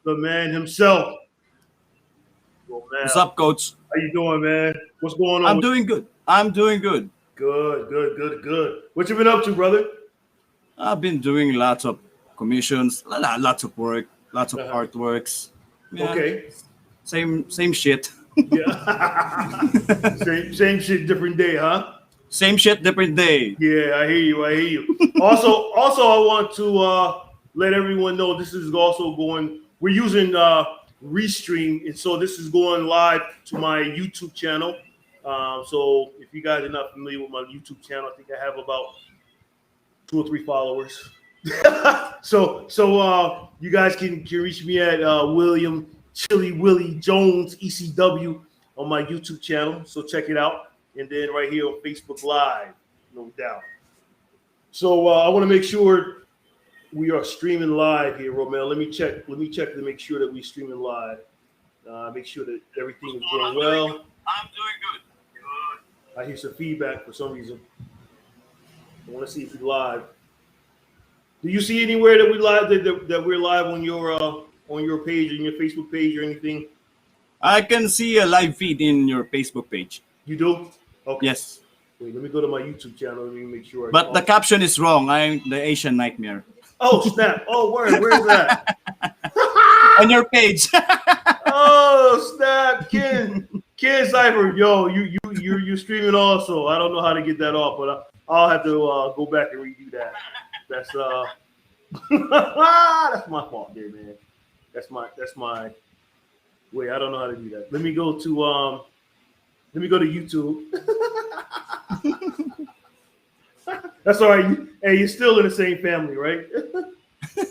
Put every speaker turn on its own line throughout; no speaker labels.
the man himself. Well, man,
What's up, Coach?
how you doing, man? What's going
I'm
on?
doing good. I'm doing good.
Good, good, good, good. What you been up to, brother?
I've been doing lots of commissions, lots of work, lots of
Uh-huh.
artworks. Yeah,
Okay.
same shit.
Yeah. same shit, different day, huh?
Same shit, different day.
Yeah, I hear you. I hear you. Also, I want to let everyone know this is also going. We're using Restream, and so this is going live to my YouTube channel. So if you guys are not familiar with my YouTube channel, I think I have about 2 or 3 followers. So you guys can reach me at William Chili Willie Jones ECW on my YouTube channel. So check it out, and then right here on Facebook Live, no doubt. So I want to make sure we are streaming live here, Romel. Let me check. Let me check to make sure that we're streaming live. Make sure that everything is going well.
I'm doing good.
I hear some feedback for some reason. I want to see if we're live. Do you see anywhere that we live that we're live on your page, on your Facebook page, or anything?
I can see a live feed in your Facebook page.
You do? Okay.
Yes,
Wait, let me go to my YouTube channel. Let me make sure.
but the caption is wrong. I'm the Asian Nightmare
Oh snap! Oh word, where's that?
on your page.
Oh snap, Ken Cypher, yo, you're streaming also. I don't know how to get that off, but I'll have to go back and redo that. That's that's my fault there, man. That's my wait. I don't know how to do that. Let me go to YouTube. That's all right. Hey, you're still in the same family, right?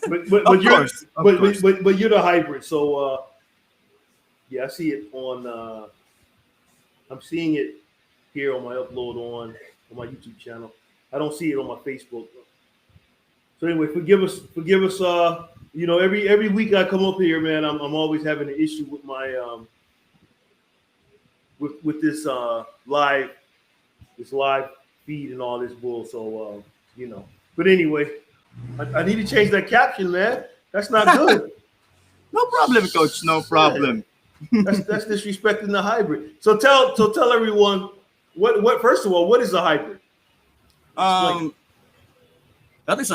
but
Of
you're
course, of course.
but you're the hybrid. So yeah, I see it on. I'm seeing it here on my upload on my YouTube channel. I don't see it on my Facebook. So anyway, forgive us. Every week I come up here, man. I'm always having an issue with my with this live feed and all this bull. So But anyway, I need to change that caption, man. That's not good.
No problem, Coach. No problem.
That's disrespecting the hybrid. So tell everyone what first of all, what is a hybrid?
Um, that is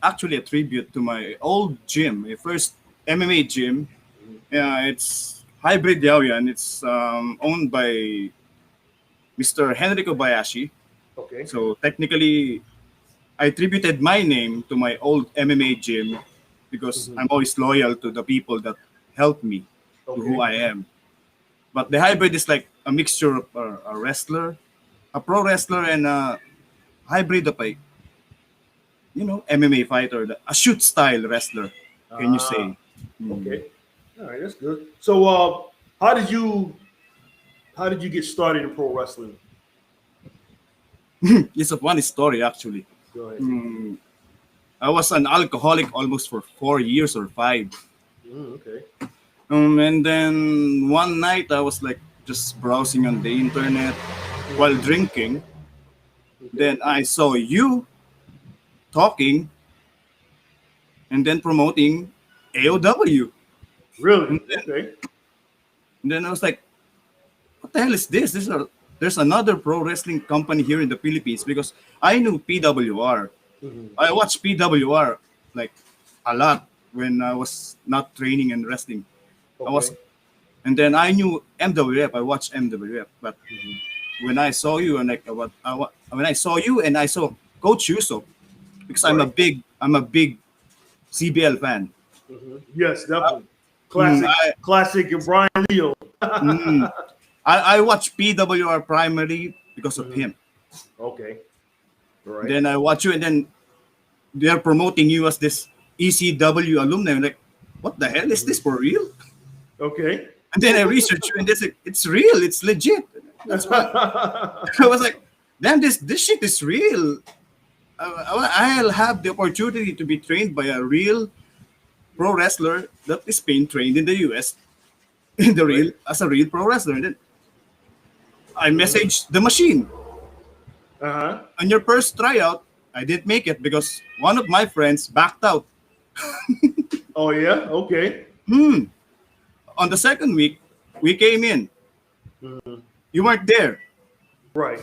actually a tribute to my old gym, my first MMA gym. Yeah, it's Hybrid Yaoyan. It's owned by Mr. Henry Kobayashi.
Okay.
So technically, I attributed my name to my old MMA gym because I'm always loyal to the people that helped me to who I am. But the hybrid is like a mixture of a wrestler, a pro wrestler, and a hybrid of a MMA fighter, a shoot style wrestler. Can you say?
Okay. All right, that's good. So how did you get started in pro wrestling?
It's a funny story actually.
Go ahead.
I was an alcoholic almost for 4 years or 5.
Okay.
And then one night I was like just browsing on the internet while drinking. Then I saw you talking and then promoting AOW.
Really? Okay.
And then I was like, what the hell is this? There's another pro wrestling company here in the Philippines because I knew PWR. I watched PWR like a lot when I was not training and wrestling.
Okay.
And then I knew MWF. I watched MWF, but when I saw you and when I saw you and I saw Coach Yuso, because I'm a big CBL fan.
Yes, definitely. Classic Brian Leo.
I watch PWR primarily because of him.
Okay. Right.
Then I watch you, and then they're promoting you as this ECW alumni. I'm like, what the hell is this for real?
Okay.
And then I research you, and it's real. It's legit. That's why I was like, damn, this shit is real. I'll have the opportunity to be trained by a real pro wrestler that is being trained in the US as a real pro wrestler. And then I messaged the machine. On your first tryout, I didn't make it because one of my friends backed out.
Oh yeah. Okay.
Hmm. On the second week, we came in.
Mhm.
You weren't there
Right.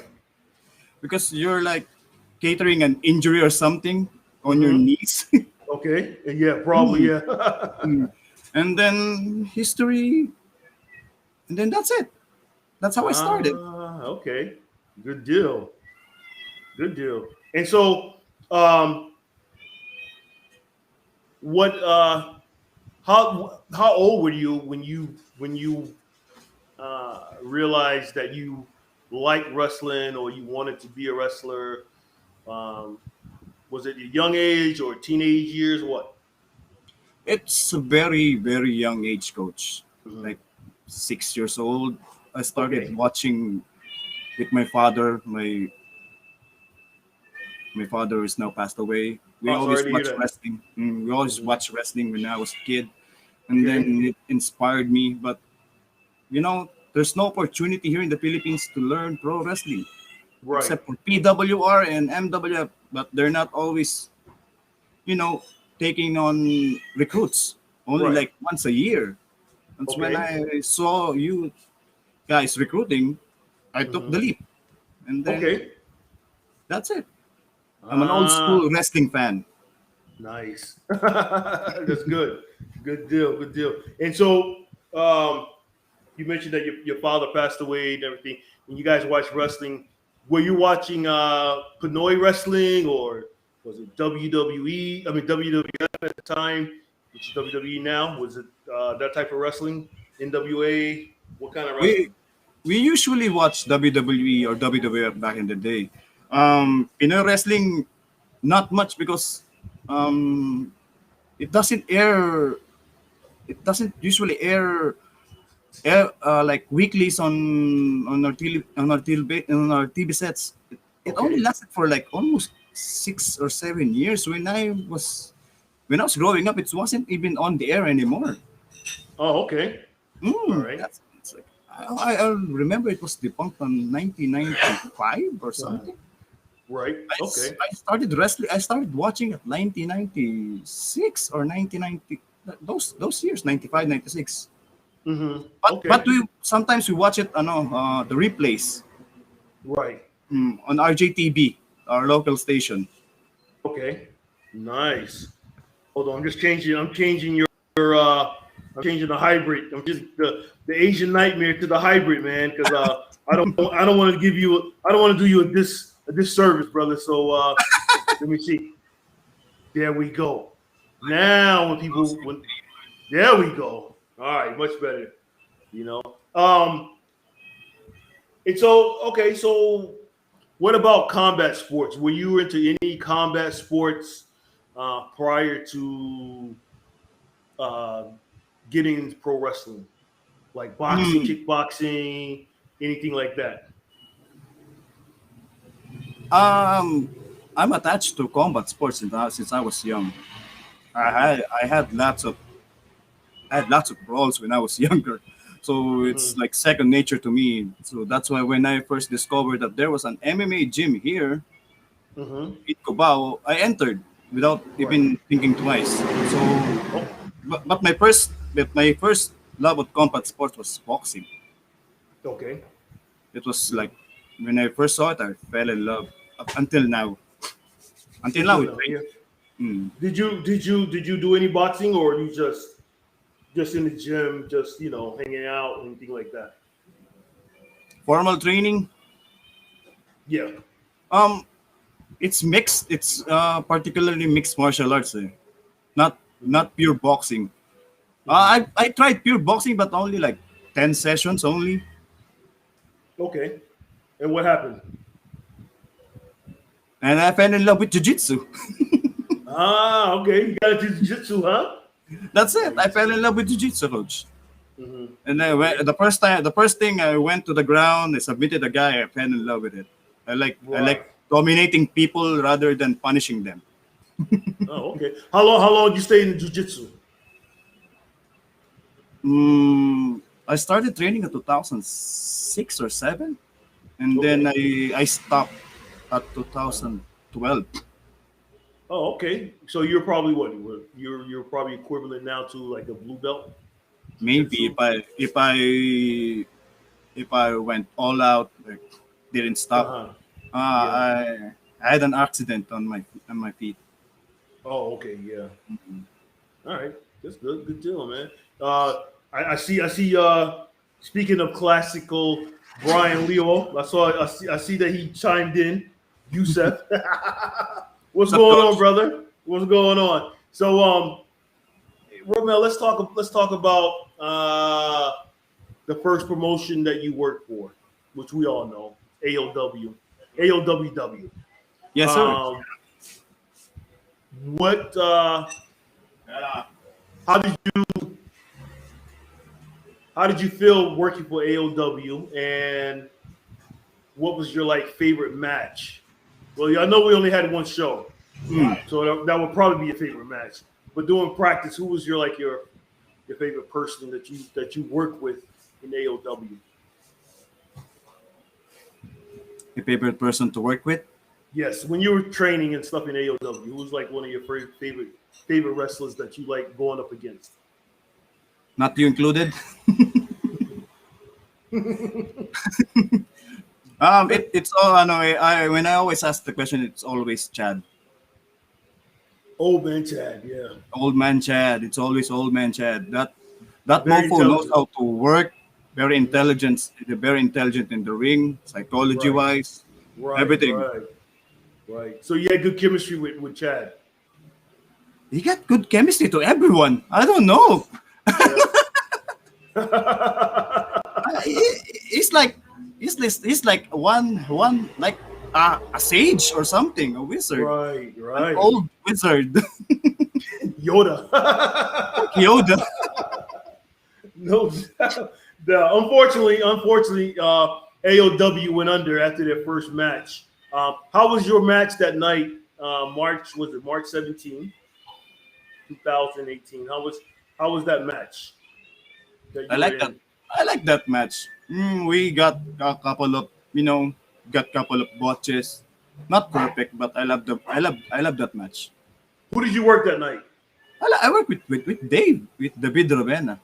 because you're like catering an injury or something on your
Hmm.
knees.
Okay. Yeah. Probably.
Hmm.
Yeah.
Hmm. And then history, and then that's it. That's how I started.
Okay. Good deal. Good deal. And so, um, what? How old were you when you realized that you liked wrestling or you wanted to be a wrestler? Um, was it a young age or teenage years? What?
It's a very, very young age, coach.
Hmm.
Like 6 years old, I started
Okay.
watching with my father. My father is now passed away. We
Oh, sorry
always
to hear
watch
that.
wrestling. We always
Hmm.
watch wrestling when I was a kid, and then
Okay.
it inspired me. But there's no opportunity here in the Philippines to learn pro wrestling
Right.
except for PWR and MWF. But they're not always, you know, taking on recruits. Only
Right.
like once a year. That's when
Okay.
I saw you guys recruiting. I took
Hmm.
the leap, and then
Okay.
that's it. I'm an old
Ah,
school wrestling fan.
nice. That's good. Good deal. Good deal. And so, um, you mentioned that your father passed away and everything. When you guys watched wrestling, were you watching Pinoy wrestling or was it WWE? I mean WWF at the time, which is WWE now. Was it that type of wrestling? NWA? What kind of
We
wrestling?
we usually watch WWE or WWF back in the day. Pinoy wrestling, not much because um, it doesn't air. It doesn't usually air like weeklies on our TV sets. It only
Okay.
lasted for like almost 6 or 7 years. When I was growing up, it wasn't even on the air anymore.
Oh, okay. All right.
That's it's like I remember it was debunked on 1995 or something.
Right. Okay.
I started wrestling. I started watching at 1996 or 1990. Those years, 95, 96.
Mm-hmm.
But
Okay.
we sometimes we watch it the replays
Right.
on RJTV, our local station.
Okay. Nice. Hold on. I'm just changing. I'm changing your. I'm changing the hybrid. I'm just the Asian nightmare to the hybrid, man. Because I don't want to give you. I don't want to do you a disservice, brother. So let me see. There we go. Now when there we go. All right, much better. You know. And so okay. So what about combat sports? Were you into any combat sports prior to uh, getting into pro wrestling, like boxing,
Mm.
kickboxing, anything like that?
Um, I'm attached to combat sports since I was young.
Hmm.
I had lots of roles when I was younger. So it's
Hmm.
like second nature to me. So that's why when I first discovered that there was an MMA gym here
Hmm.
in Cubao, I entered without
Right.
even thinking twice. So,
Oh,
but my first love of combat sports was boxing.
okay.
It was like when I first saw it, I fell in love. Up until now,
Until
it's
now,
great.
yeah.
Mm.
Did you do any boxing, or you just in the gym, just hanging out, anything like that?
Formal training.
Yeah.
Um, it's mixed. It's particularly mixed martial arts.
Hmm.
Not pure boxing.
Hmm.
I tried pure boxing, but only like 10 sessions only,
Okay. And what happened?
and I fell in love with jiu-jitsu.
Ah, okay. You got into jiu-jitsu, huh?
That's it. I
Nice.
fell in love with jiu-jitsu, coach.
Hmm.
And I
Okay.
went, the first thing I went to the ground, I submitted a guy. I fell in love with it. I
Right.
like dominating people rather than punishing them.
Oh, okay. How long did you stay in jiu-jitsu?
I started training in 2006 or seven, and then
Okay.
I stopped at 2012.
Oh, okay. So you're probably what? You're probably equivalent now to like a blue belt
Maybe
jujitsu.
if I went all out, like didn't
Uh
stop.
huh.
Uh,
Yeah.
I had an accident on my feet.
Oh, okay. Yeah.
Mhm.
All right. That's good. Good deal, man. I see. I see. Speaking of classical, Brian Leo. I see that he chimed in. Yusef. What's
What's up,
going on,
coach?
brother? What's going on? So, Romel, let's talk about the first promotion that you worked for, which we all know, AOW, AOWW.
Yes, sir.
Um, what? How did you feel working for AOW, and what was your like favorite match? Well, I know we only had one show,
Hmm.
so that would probably be a favorite match. But doing practice, who was your favorite person that you work with in AOW?
Your favorite person to work with?
Yes, when you were training and stuff in AOW, who was like one of your favorite wrestlers that you like going up against?
Not you included. It's all. I know. I when I always ask the question, it's always Chad.
Old man Chad, yeah,
Old man Chad. It's always old man Chad. That
very
mofo knows
intelligent.
how to work. Very
Mhm.
intelligent. Very intelligent in the ring, psychology
Right,
wise,
right,
everything.
right, right. So you had good chemistry with Chad.
He got good chemistry to everyone. I don't know.
Yeah.
He's like he's like one like a sage or something, a wizard,
Right,
an
right.
old wizard
Yoda.
like Yoda.
No, unfortunately, AOW went under after their first match. How was your match that night? March was it March 17, 2018? How was that match that
I
you were
like that.
in?
I like that match. We got a couple of got couple of botches. Not perfect, but I love that match.
Who did you work that night?
I work with Dave with David Rovena.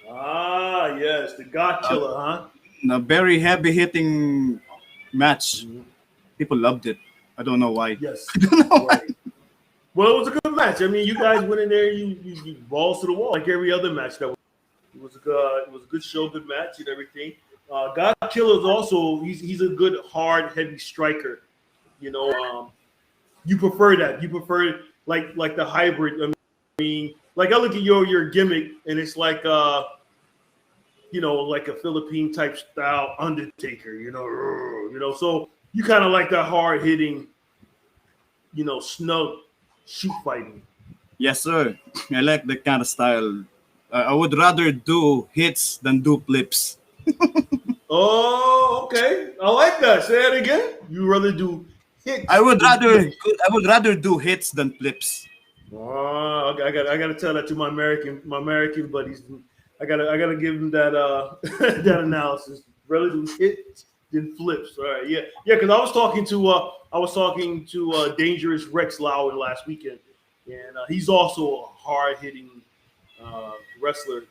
Ah, yes, the God
Uh,
Killer, huh?
a very heavy hitting match.
Mhm.
People loved it. I don't know why.
Yes,
I don't know why.
right. Well, it was a good match. I mean, you guys went in there, you balls to the wall like every other match that it was a good show, good match, and everything. God Killer is also he's a good hard heavy striker. You know, you prefer that. You prefer like the hybrid. I mean, like I look at your gimmick, and it's like like a Philippine type style Undertaker. So you kind of like that hard hitting, snug shoot fighting.
Yes, sir. I like that kind of style. I would rather do hits than do flips.
Oh, okay. I like that. Say that again. You rather do
I
hits
would
than
rather
flips.
I would rather do hits than flips.
Oh, I got to tell that to my American buddies. I gotta give them that that analysis. Rather do hits than flips. All right, yeah, yeah. Because I was talking to Dangerous Rex Lauer last weekend, and he's also a hard hitting wrestler.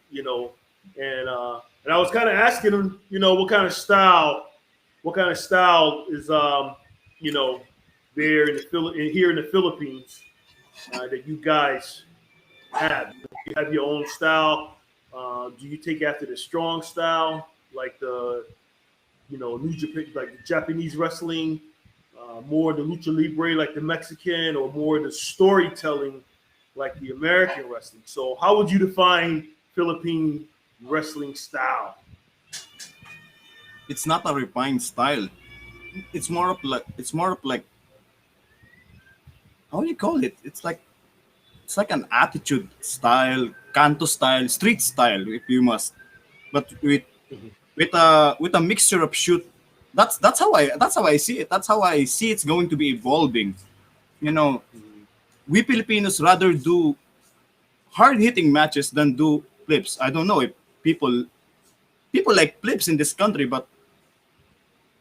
And I was kind of asking him, what kind of style is you know there here in the Philippines that you guys have. You have your own style. Do you take after the strong style, like the New Japan, like the Japanese wrestling, more the lucha libre, like the Mexican, or more the storytelling, like the American wrestling? So, how would you define Philippine wrestling style?
It's not a refined style. It's more of like how do you call it? It's like an attitude style, canto style, street style, if you must. But with a mixture of shoot. That's how I see it. That's how I see it's going to be evolving. You know, we Filipinos rather do hard hitting matches than do flips. I don't know if people like flips in this country, but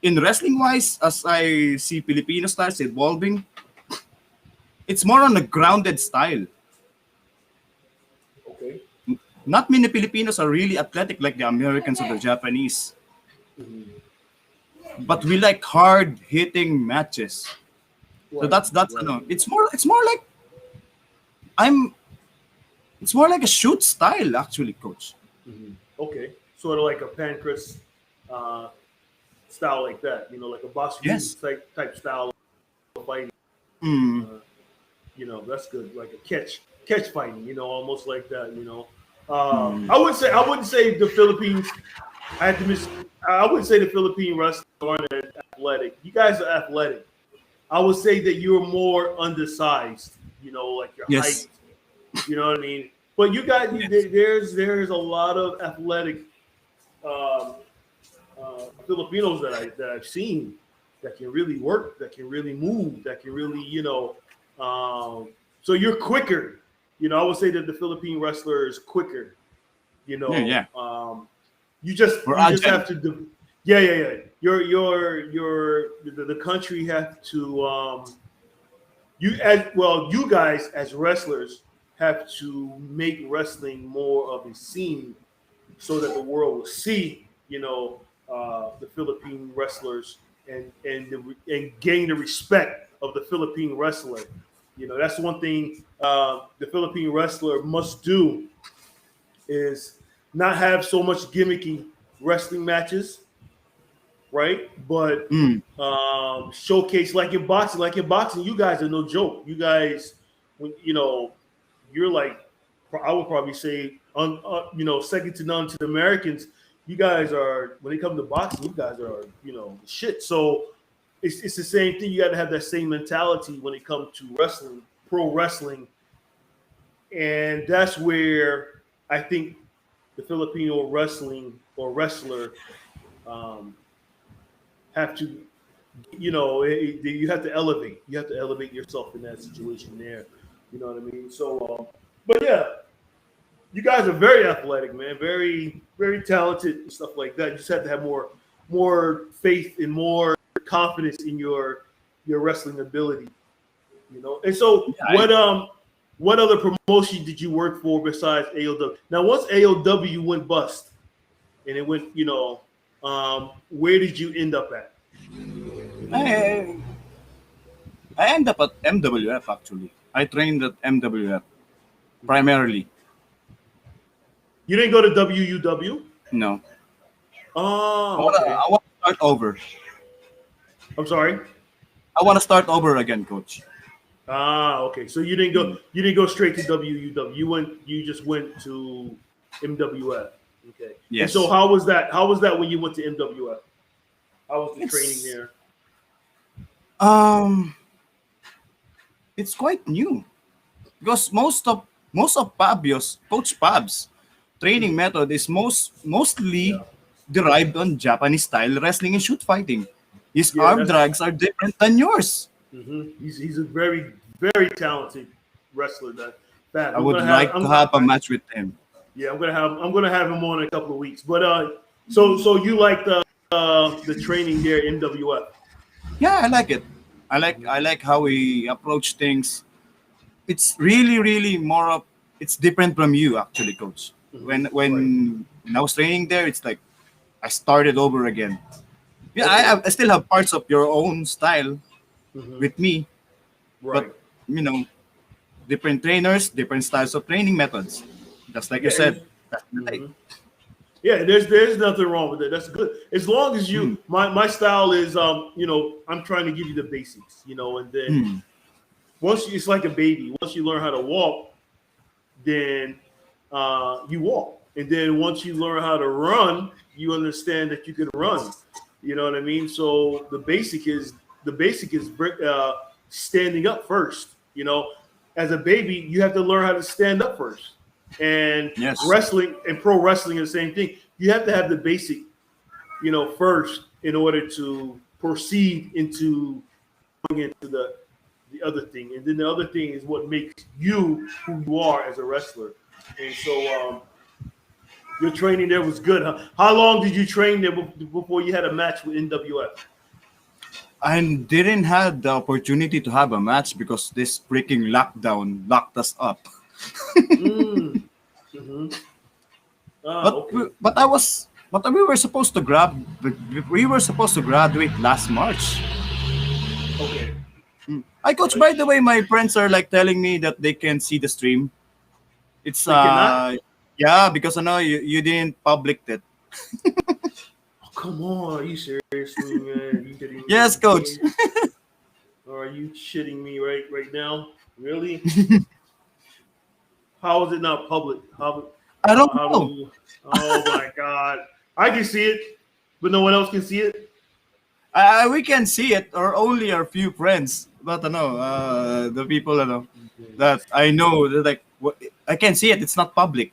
in wrestling wise, as I see Filipino styles evolving, It's more on a grounded style.
Okay.
Not many Filipinos are really athletic like the Americans or the Japanese,
Mhm.
but we like hard hitting matches. So
Right.
that's
Right.
it's more like I'm it's more like a shoot style actually, coach.
Okay. Sort of like a Pancras uh, style like that. Like a box ring
Yes.
type style of fighting.
Mm,
Uh, that's good. Like a catch fighting. Almost like that.
mm.
I wouldn't say the Philippines. I had to miss. I wouldn't say the Philippine wrestlers aren't as athletic. You guys are athletic. I would say that you're more undersized. Like your height.
Yes.
You know what I mean? But you guys,
Yes.
there's a lot of athletic um, Filipinos that I've seen that can really work, that can really move, that can really so you're quicker. I would say that the Philippine wrestler is quicker. You
Yeah,
know,
yeah.
um, you just
We're
you just
agile.
have to do. Yeah, yeah, yeah. The country have to you guys as wrestlers have to make wrestling more of a scene so that the world will see, the Philippine wrestlers and gain the respect of the Philippine wrestler. That's one thing the Philippine wrestler must do is not have so much gimmicky wrestling matches, right? But
Mm.
showcase like in boxing. Like in boxing, you guys are no joke. You guys, when you're like, I would probably say, second to none to the Americans. You guys are when it comes to boxing, you guys are the shit. So it's the same thing. You got to have that same mentality when it comes to wrestling, pro wrestling, and that's where I think the Filipino wrestling or wrestler um, have to you have to elevate. You have to elevate yourself in that situation there. You know what I mean? So, but yeah, you guys are very athletic, man. Very, very talented and stuff like that. You just have to have more faith and more confidence in your wrestling ability. And so,
Yeah,
what other promotion did you work for besides AOW? Now, once AOW went bust and it went, where did you end up at?
I, I end up at MWF actually. I trained at MWF primarily.
You didn't go to WUW?
No. I
Oh,
wanna
okay.
I wanna start over.
I'm sorry.
I wanna start over again, coach.
Okay. So you didn't go.
Mm.
You didn't go straight to WUW. You just went to MWF. Okay. And so
Yes.
how was that? How was that when you went to MWF? How was the training
It's
there?
um it's quite new because most of Pabio's coach Pab's training
Mhm.
method is mostly
Yeah.
derived on Japanese style wrestling and shoot fighting. His
Yeah.
arm
That's.
drags are different than yours.
He's a very very talented wrestler. That
I
I'm
would
gonna have.
like to have a match with him.
Yeah. I'm gonna have him on in a couple of weeks. But so you like the training there in MWF?
Yeah, I like it. I like how we approach things. It's really more of it's different from you actually, coach. When
Right.
when when I was training there, it's like I started over again. Yeah,
Okay.
I still have parts of your own style
hmm
with me, but
Right.
you know, different trainers, different styles of training methods. Just like you
Yeah.
said. That's the thing.
Mhm. Yeah, there's nothing wrong with it. That's good. As long as
Hmm.
my style is I'm trying to give you the basics, and then
Hmm.
it's like a baby. Once you learn how to walk, then you walk, and then once you learn how to run, you understand that you can run. You know what I mean? So the basic is standing up first. As a baby, you have to learn how to stand up first. And
Yes.
wrestling and pro wrestling is the same thing. You have to have the basic, first in order to proceed into going into the other thing. And then the other thing is what makes you who you are as a wrestler. And so your training there was good, huh? How long did you train there before you had a match with NWF?
I didn't have the opportunity to have a match because this freaking lockdown locked us up.
Mm. Hmm. Ah,
But
okay.
we were supposed to graduate last March.
Okay.
I coach.
Right.
By the way, my friends are like telling me that they can see the stream. It's
They cannot.
yeah, because I know you didn't public it.
Oh, come on. Are you seriously, man? Are you kidding
Yes, coach.
me? Or are you shitting me right now? Really? How is it not public?
I don't
How
know.
do? Oh my God! I can see it, but no one else can see it.
We can see it, or only our few friends. But I know the people that I know, they're like I can see it. It's not public.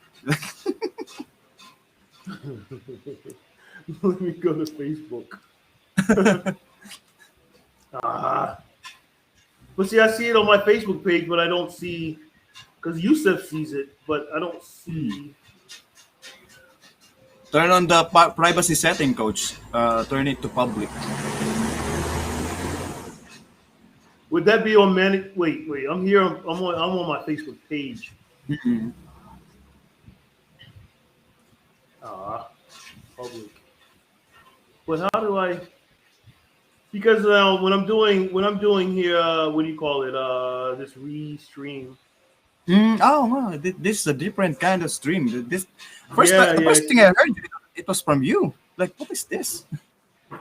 Let me go to Facebook. Ah, but see, I see it on my Facebook page, but I don't see because Yusef sees it, but I don't see.
Turn on the privacy setting, coach. Turn it to public.
Would that be on Manic? Wait. I'm here. I'm on my Facebook page. Ah, public. But how do I? Because when I'm doing here, what do you call it? This restream.
Oh, wow, this is a different kind of stream. This
Yeah,
the
yeah,
first thing I heard it was from you. Like, what is this? I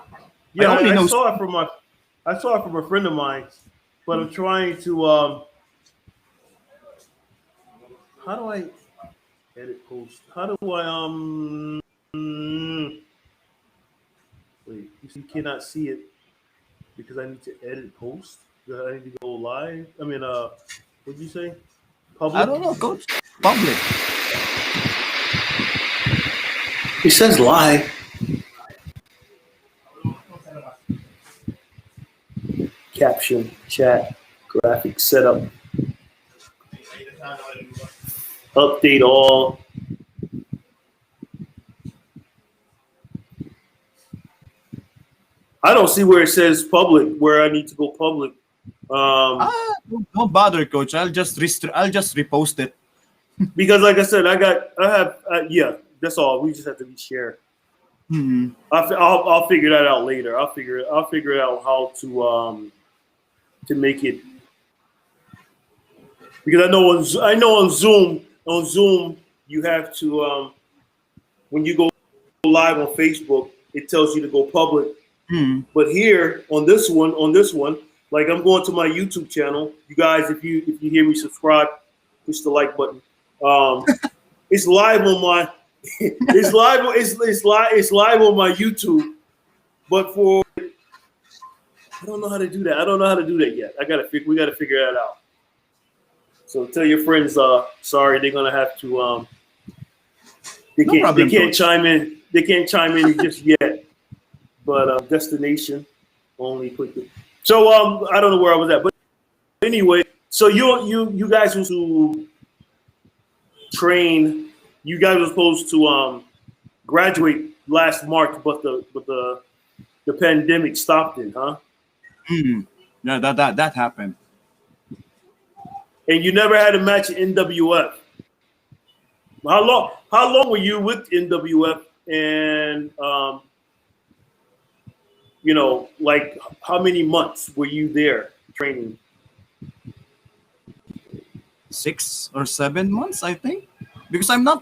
yeah.
only
I
know.
saw it from a friend of mine, but I'm trying to. How do I edit post? How do I wait? You cannot see it because I need to edit post. I need to go live. I mean, what did you say?
I
Public.
don't know, coach. Public.
It says live. Caption, chat, graphic setup, update all. I don't see where it says public, where I need to go public. Um,
Don't bother, coach. I'll just repost it.
because like I said, yeah, that's all. We just have to be shared.
Hmm.
I'll figure that out later. I'll figure out how to make it because I know on Zoom you have to when you go live on Facebook it tells you to go public.
Hmm.
But here on this one, like I'm going to my YouTube channel. You guys, if you hear me, subscribe, push the like button. Um, it's live on my it's live on my YouTube. But I don't know how to do that. I don't know how to do that yet. We gotta figure that out. So tell your friends, sorry, they're gonna have to
No
they
problem,
can't
coach.
chime in. They can't chime in just yet. But destination only quickly. So I don't know where I was at, but anyway, so you guys were to train. You guys were supposed to graduate last March, but the pandemic stopped it, huh?
Hmm. Yeah, that happened.
And you never had a match in NWF. How long were you with NWF? And like how many months were you there training?
6 or 7 months, I think, because I'm not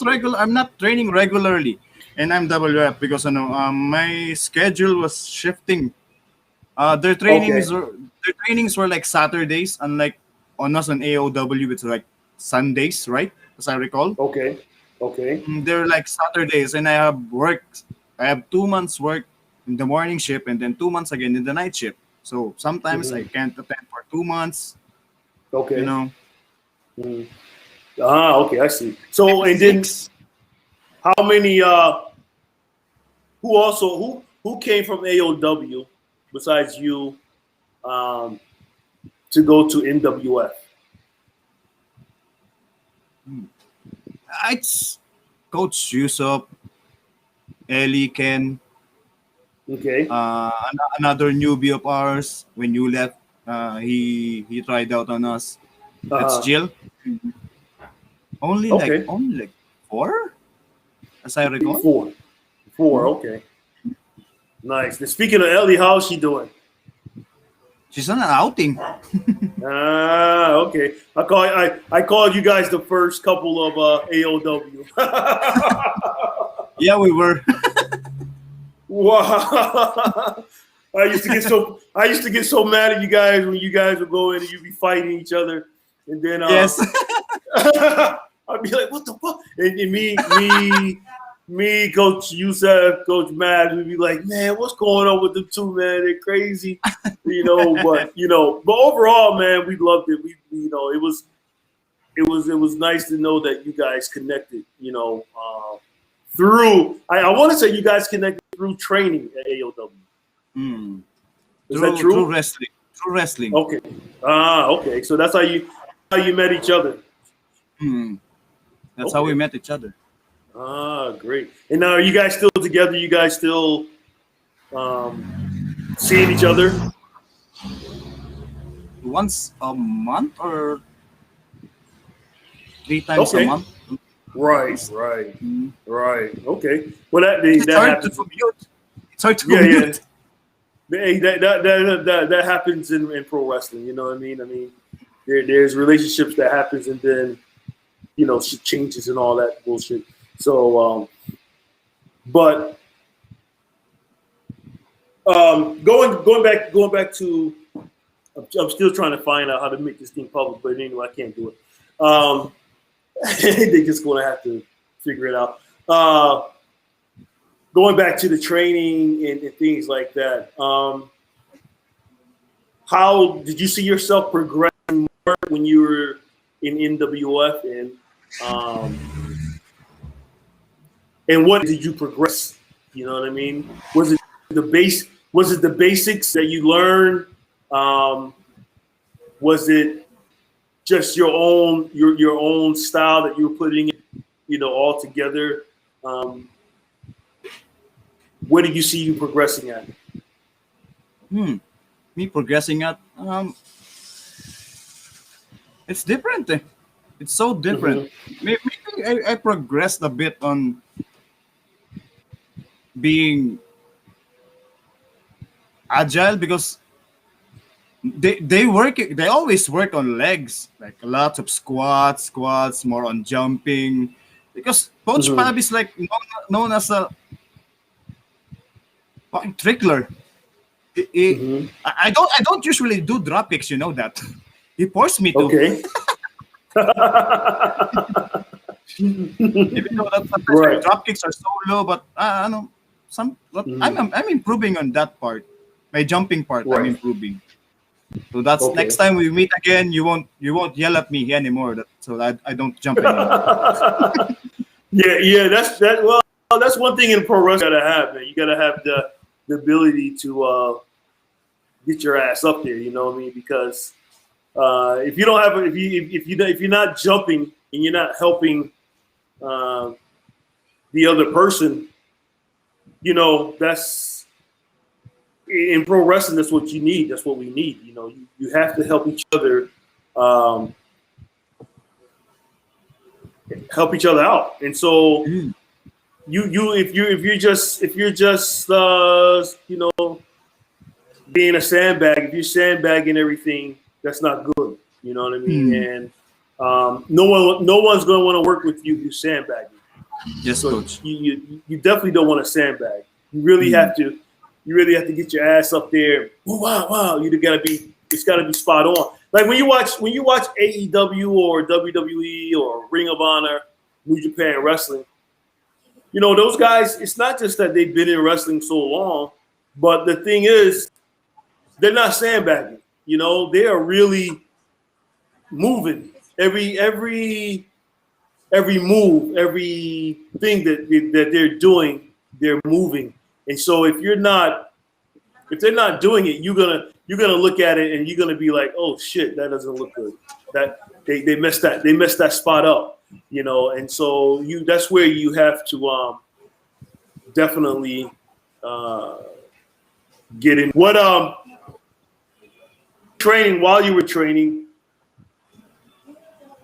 training regularly, and I'm WF because my schedule was shifting.
Okay,
Their trainings were like Saturdays, unlike on us on AOW, it's like Sundays, right? As I recall.
okay, okay.
They're like Saturdays, and I have work. I have 2 months work in the morning shift, and then 2 months again in the night shift. So sometimes I
Hmm.
can't attend for 2 months. You
Okay.
know,
Mhm. Okay, I see. So and then
six.
how many who came from AOW besides you um to go to NWF?
It's Coach Yusuf, Ellie, Ken,
Okay.
Another newbie of ours, when you left, he tried out on us. That's
Uh-huh.
Jill.
Okay.
Only like four, as I recall.
Four. Four.
Hmm.
Okay. Nice. Now, speaking of Ellie, how's she doing?
She's on an outing.
Ah, okay. I called you guys the first couple of AOW.
Yeah, we were.
Wow. I used to get so mad at you guys when you guys would go in and you'd be fighting each other, and then
Yes.
I'd be like, what the fuck? And me, Coach Yusef, Coach Mad, we'd be like, man, what's going on with the two, man? They're crazy, but overall, man, we loved it. It was nice to know that you guys connected, through. I want to say you guys connected through training at AOW.
Hmm.
Is that true?
Through wrestling. Through wrestling.
Okay. Okay. So that's how you met each other.
Hmm. That's how we met each other.
Ah, great. And now, are you guys still together? You guys still seeing each other?
Once a month or 3 times a month.
Right.
Mm.
Right. Okay. Well, that
It's hard
happens.
to commute. It's hard to
Yeah.
commute.
Hey, that happens in pro wrestling. You know what I mean? I mean, there's relationships that happens, and then shit changes and all that bullshit. So, but going back to, I'm still trying to find out how to make this thing public, but anyway, I can't do it. They're just going to have to figure it out. Going back to the training and things like that. How did you see yourself progressing more when you were in NWF, and what did you progress? You know what I mean? Was it the basics that you learned? Was it just your own style that you were putting all together? Where did you see you progressing at?
Me progressing at it's different. It's so different. Maybe I progressed a bit on being agile because they always work on legs, like lots of squats, more on jumping. Because Coach Pab is like known as a fucking trickler. I don't usually do drop kicks, you know that. He forced me to.
Okay.
Even though that sometimes my drop kicks are so low, but I know I'm improving on that part. My jumping part, I'm improving. So that's next time we meet again, you won't yell at me anymore. So I don't jump anymore.
Yeah. That's one thing in pro wrestling you gotta have, man. You gotta have the ability to get your ass up there. You know what I mean? Because if you don't have, if you're not jumping and you're not helping the other person, that's in pro wrestling. That's what you need. That's what we need. You have to help each other, out. And so if you're just being a sandbag, if you're sandbagging everything, that's not good. You know what I mean? And no one's going to want to work with you if you're sandbagging.
Yes,
so
Coach.
You definitely don't want to sandbag. You really have to. You really have to get your ass up there. Wow! It's got to be spot on. Like when you watch AEW or WWE or Ring of Honor, New Japan Wrestling. Those guys. It's not just that they've been in wrestling so long, but the thing is, they're not sandbagging. They are really moving. Every move, everything that they're doing, they're moving. And so if they're not doing it, you're gonna look at it and you're gonna be like, oh shit, that doesn't look good. That they messed that spot up, And so that's where you have to definitely get in. What training while you were training?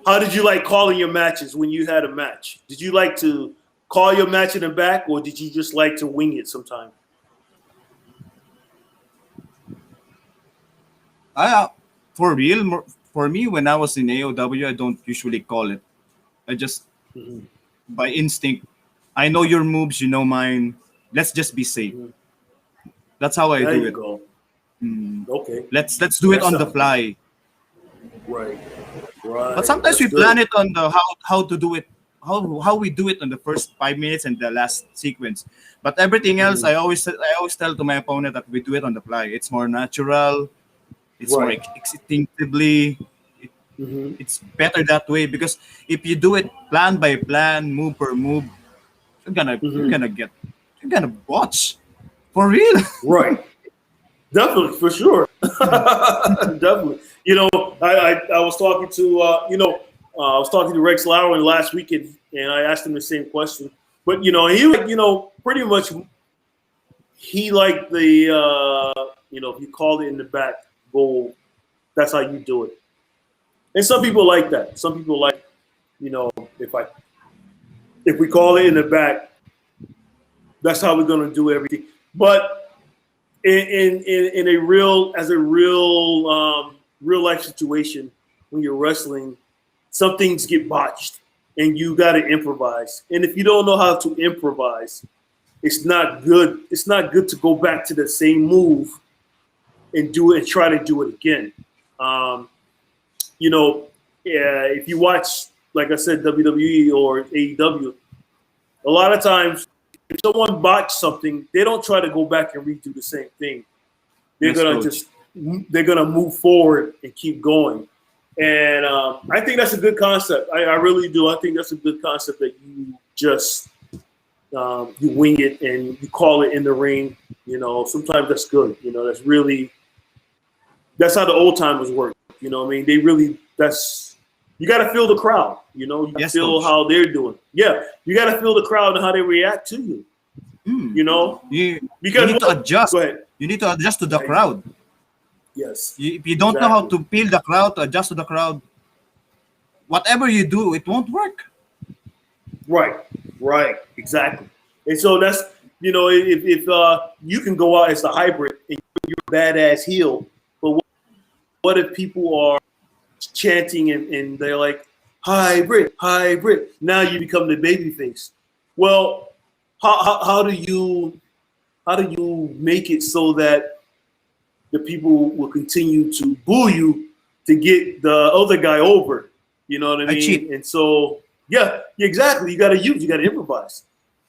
How did you like calling your matches when you had a match? Did you like to call your match in the back, or did you just like to wing it sometime?
I for real, for me, when I was in AOW, I don't usually call it. I just
Mm-hmm.
by instinct, I know your moves, you know mine. Let's just be safe.
Mm-hmm.
That's how I
There
do
you
it.
go.
Mm.
Okay,
Let's do it
that
on the
sounds good.
fly.
Right,
But
right.
sometimes
That's
we plan
good.
it on the how to do it, how we do it in the first 5 minutes and the last sequence. But everything else,
Mm-hmm.
I always tell to my opponent that we do it on the fly. It's more natural. It's more
Right.
instinctively. It,
Mm-hmm.
it's better that way because if you do it plan by plan, move per move, you're gonna you're
Mm-hmm.
gonna get you're gonna botch for real.
Right. Definitely, for sure. Definitely. I was talking to I was talking to Rex Lauer last weekend, and I asked him the same question. But he like pretty much he liked the if you call it in the back goal, that's how you do it. And some people like that. Some people like you know if I if we call it in the back, that's how we're gonna do everything. But in a real life situation, when you're wrestling, some things get botched and you got to improvise. And if you don't know how to improvise, it's not good. It's not good to go back to the same move and do it and try to do it again. Um, if you watch, like I said, WWE or AEW, a lot of times if someone botched something, they don't try to go back and redo the same thing. They're
Yes,
gonna
coach.
just they're gonna move forward and keep going. And I think that's a good concept. I really do. I think that's a good concept that you just you wing it and you call it in the ring. Sometimes that's good. That's how the old timers work. What I mean, they really that's you got to feel the crowd. You got to
Yes,
feel
coach.
how they're doing. Yeah, you got to feel the crowd and how they react to you.
Mm.
You know,
You
because
need to adjust.
go ahead.
You need to adjust to the
Right.
crowd.
Yes,
If you don't know how
exactly.
to feel the crowd, to adjust to the crowd, whatever you do, it won't work.
Right, right, exactly. And so that's if you can go out as the hybrid and you're a badass heel, but what if people are chanting and they're like hybrid, hybrid? Now you become the baby face. Well, how do you make it so that the people will continue to boo you to get the other guy over? You know what I
I cheat.
mean? And so, yeah, exactly. You got to improvise.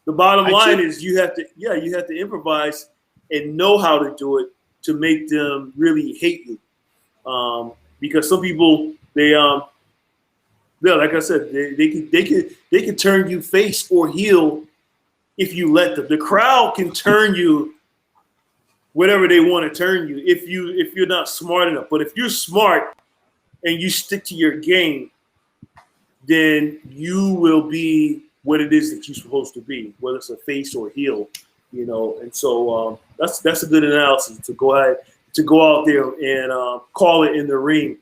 The bottom
I
line
cheat.
is you have to improvise and know how to do it to make them really hate you. Because some people, yeah, like I said, they can turn you face or heel if you let them. The crowd can turn you whatever they want to turn you if you're not smart enough. But if you're smart and you stick to your game, then you will be what it is that you're supposed to be, whether it's a face or a heel. And so that's a good analysis to go out there and call it in the ring.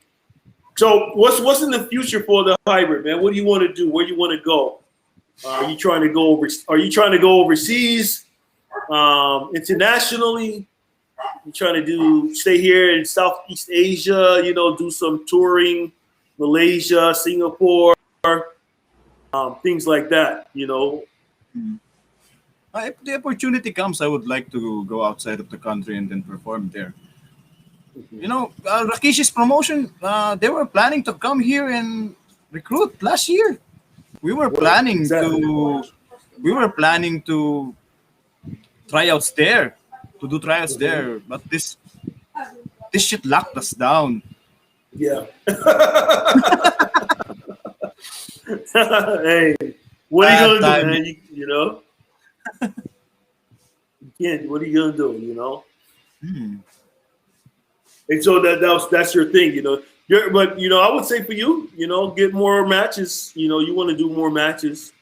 So what's in the future for the hybrid, man? What do you want to do? Where do you want to go? Are you trying to go over? Are you trying to go overseas, internationally? You trying to stay here in Southeast Asia? Do some touring, Malaysia, Singapore, things like that.
Mm. If the opportunity comes, I would like to go outside of the country and then perform there. Rakish's promotion, they were planning to come here and recruit last year. We were
What
planning
exactly?
to, we were planning to tryouts there, to do tryouts
Hmm.
there, but this shit locked us down.
Yeah. Hey, what are you
Bad
gonna do,
timing.
man? You can't. What are you gonna do?
Hmm.
And so that's your thing. But I would say for you, get more matches. You want to do more matches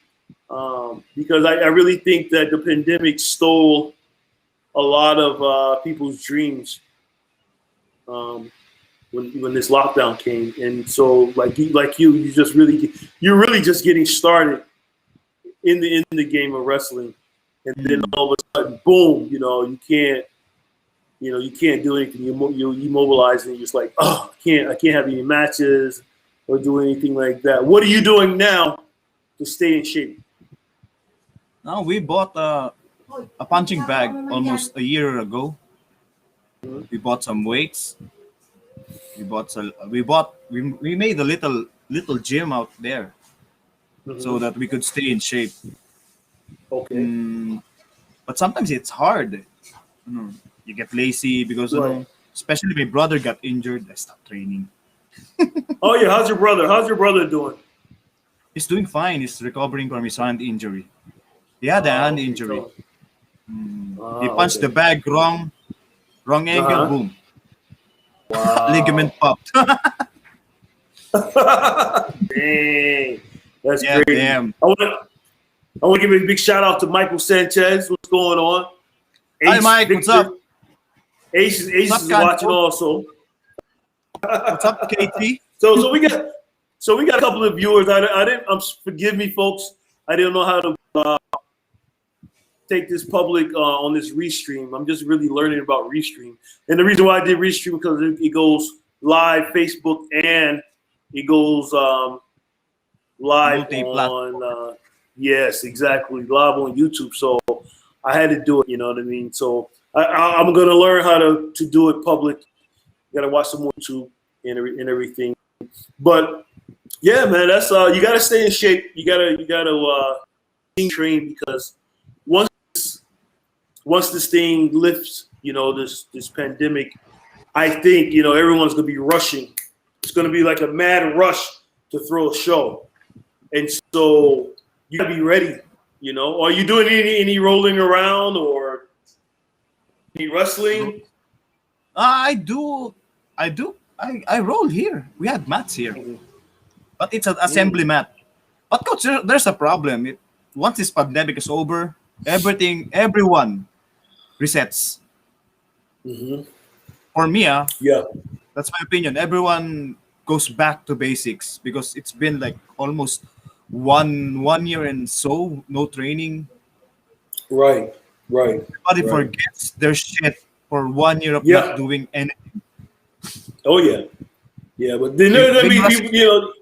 because I really think that the pandemic stole a lot of people's dreams when this lockdown came. And so, you're really just getting started in the game of wrestling, and then all of a sudden, boom! You can't do anything. You immobilize, and you're just like, oh, I can't have any matches or do anything like that. What are you doing now to stay in shape?
Now we bought a punching bag almost a year ago. We bought some weights. We made a little gym out there so that we could stay in shape.
Okay.
But sometimes it's hard. You get lazy because especially my brother got injured. I stopped training.
Oh yeah, how's your brother doing?
He's doing fine. He's recovering from his hand injury. He had a hand injury. He punched the bag wrong angle, boom.
Wow.
Ligament popped.
Dang. That's great.
Damn.
I want to give a big shout out to Michael Sanchez. What's going on?
Hi, Mike.
Victor.
What's up?
Ace is watching also.
What's up, KT?
So we got a couple of viewers. I didn't. Forgive me, folks. I didn't know how to take this public on this restream. I'm just really learning about restream, and the reason why I did restream because it goes live Facebook and it goes live on yes, exactly, live on YouTube. So I had to do it. You know what I mean? So I'm gonna learn how to do it public. You gotta watch some more YouTube and everything. But yeah, man, that's you gotta stay in shape. You gotta train because once this thing lifts, this pandemic, I think everyone's gonna be rushing. It's gonna be like a mad rush to throw a show, and so you gotta be ready. Are you doing any rolling around or any wrestling?
I do. I roll here. We had mats here, but it's an assembly mat. But coach, there's a problem. Once this pandemic is over, everyone resets. For me,
Yeah,
that's my opinion. Everyone goes back to basics because it's been like almost one year and so no training.
right.
Everybody forgets their shit for 1 year of not doing anything.
Oh yeah. But then there be people,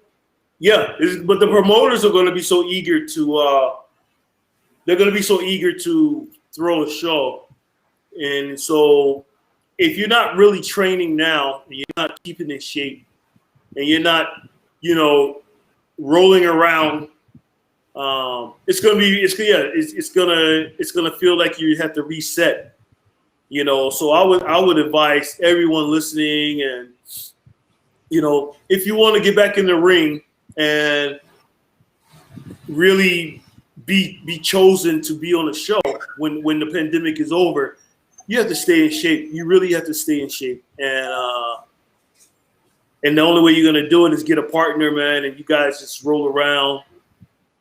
but the promoters are going to be so eager to. They're going to be so eager to throw a show, and so if you're not really training now, and you're not keeping in shape, and you're not, rolling around, it's gonna feel like you have to reset. So I would advise everyone listening, and if you want to get back in the ring and really be chosen to be on a show when the pandemic is over, you have to stay in shape. You really have to stay in shape, and the only way you're gonna do it is get a partner, man, and you guys just roll around,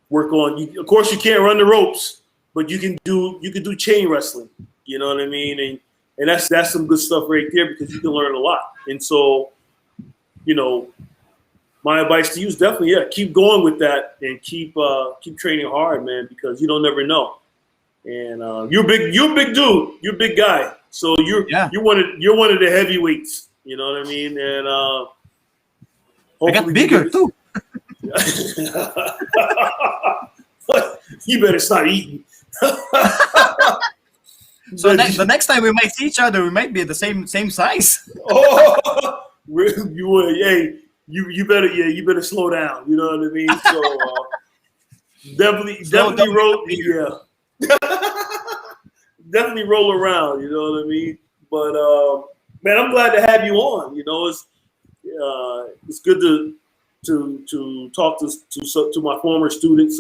work on. Of course, you can't run the ropes, but you can do chain wrestling. You know what I mean? And that's some good stuff right there because you can learn a lot. And so, my advice to you is definitely keep going with that and keep training hard, man, because you don't never know. And you're a big dude, you're a big guy, so you're one of the heavyweights. You know what I mean? And
I got bigger too.
You better start eating.
So the next time we might see each other, we might be the same size.
You better slow down. You know what I mean? So definitely roll. Yeah, definitely roll around. You know what I mean? But man, I'm glad to have you on. It's good to talk to my former students.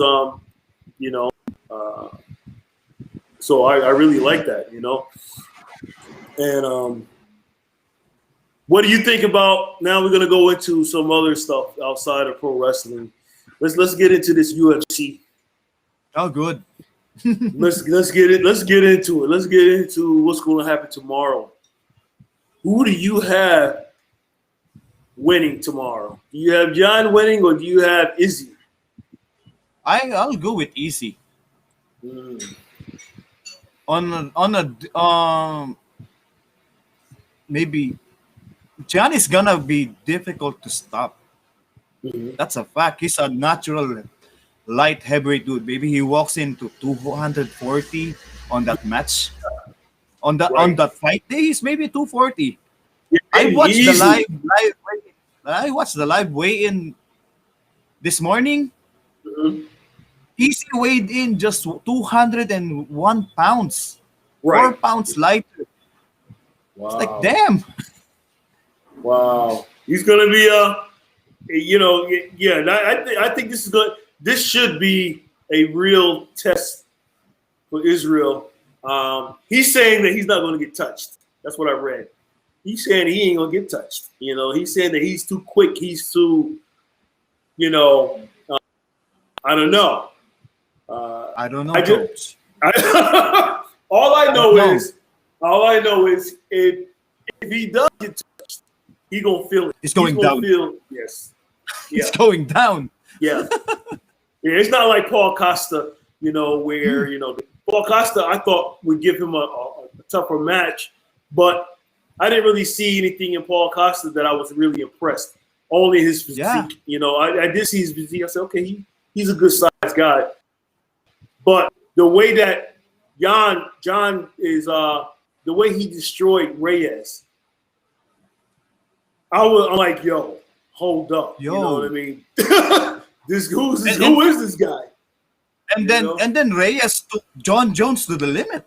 So I really like that. And what do you think about? Now we're gonna go into some other stuff outside of pro wrestling. Let's get into this UFC.
Oh, good.
let's get it. Let's get into it. Let's get into what's going to happen tomorrow. Who do you have winning tomorrow? Do you have John winning or do you have Izzy?
I'll go with easy.
Mm.
On a maybe John is gonna be difficult to stop.
Mhm.
That's a fact. He's a natural light heavyweight dude. Maybe he walks into 240 on that match. On
Right.
that fight day, he's maybe 240.
Yeah,
I
maybe
watched the
easily.
live weigh-in this morning.
Mhm.
Easy weighed in just 201 pounds, four
Right.
pounds lighter. It's like,
Wow.
damn.
Wow. He's gonna be yeah. I think this is good. This should be a real test for Israel. He's saying that he's not going to get touched. That's what I read. He's saying he ain't gonna get touched. He's saying that he's too quick. He's too, you know, I don't know.
I don't know,
I just,
coach.
all I
Don't
know
know.
is, if he does get touched, he gonna feel it.
It's going
He's gonna
down.
feel yes, yeah,
It's going down.
yeah. Yeah, it's not like Paul Costa, where Paul Costa I thought would give him a tougher match, but I didn't really see anything in Paul Costa that I was really impressed. Only his physique.
Yeah.
I did see his physique. I said, okay, he's a good sized guy. But the way that John is, the way he destroyed Reyes, I'm like, yo, hold up. You know what I mean? Who is this guy?
And
You know?
then Reyes took John Jones to the limit.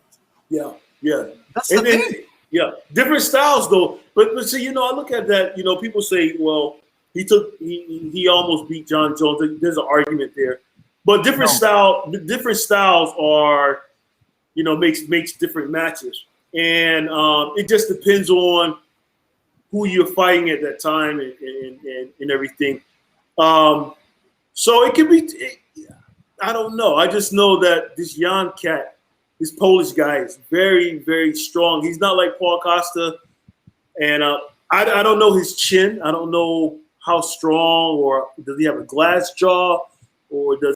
Yeah, yeah.
That's the thing.
Yeah, different styles though. But see, I look at that. People say, well, he almost beat John Jones. There's an argument there, but different styles are, makes different matches, and it just depends on who you're fighting at that time and everything. So it could be. I don't know. I just know that this Jan cat, this Polish guy, is very, very strong. He's not like Paul Costa, and I don't know his chin. I don't know how strong, or does he have a glass jaw, or does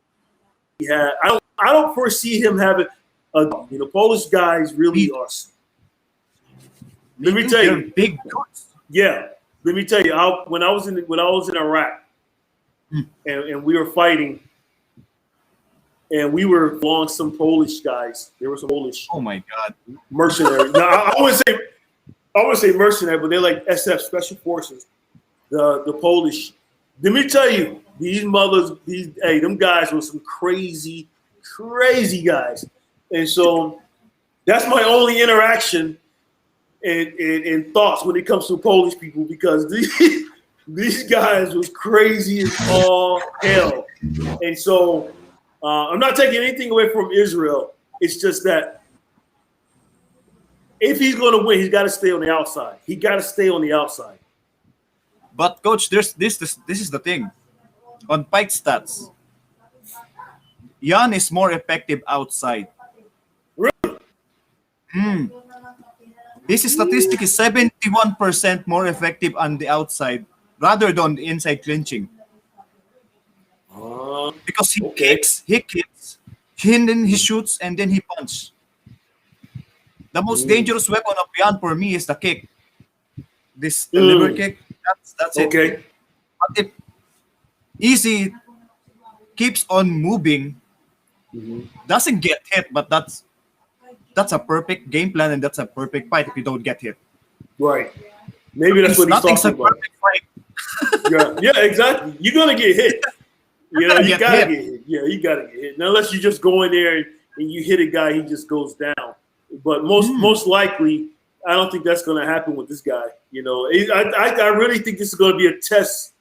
he have? I don't foresee him having a. Polish guys really are. Let me tell
They're
you,
big dudes.
yeah. Let me tell you, when I was in Iraq, and we were fighting. And we were along some Polish guys. There were some Polish
Oh my God.
mercenaries. Now I wouldn't say mercenary, but they're like SF Special Forces. The Polish. Let me tell you, them guys were some crazy, crazy guys. And so that's my only interaction and thoughts when it comes to Polish people, because these guys was crazy as all hell. And so I'm not taking anything away from Israel. It's just that if he's going to win, he's got to stay on the outside. He got to stay on the outside.
But coach, this is the thing. On fight stats, Jan is more effective outside.
Really?
His statistic is 71% more effective on the outside rather than the inside clinching. Because he kicks, and then he shoots, and then he punches. The most dangerous weapon of Jan for me is the kick. The liver kick. That's it.
Okay.
But if Easy keeps on moving, doesn't get hit, but that's a perfect game plan, and that's a perfect fight if you don't get hit.
Right. Maybe that's what he's
Nothing's
talking
a
about.
perfect fight.
Yeah, exactly. You're going to get hit. You got to
Get
get
hit.
hit. Yeah, you got to get hit. Now, unless you just go in there and you hit a guy, he just goes down. But most likely, I don't think that's going to happen with this guy. I really think this is going to be a test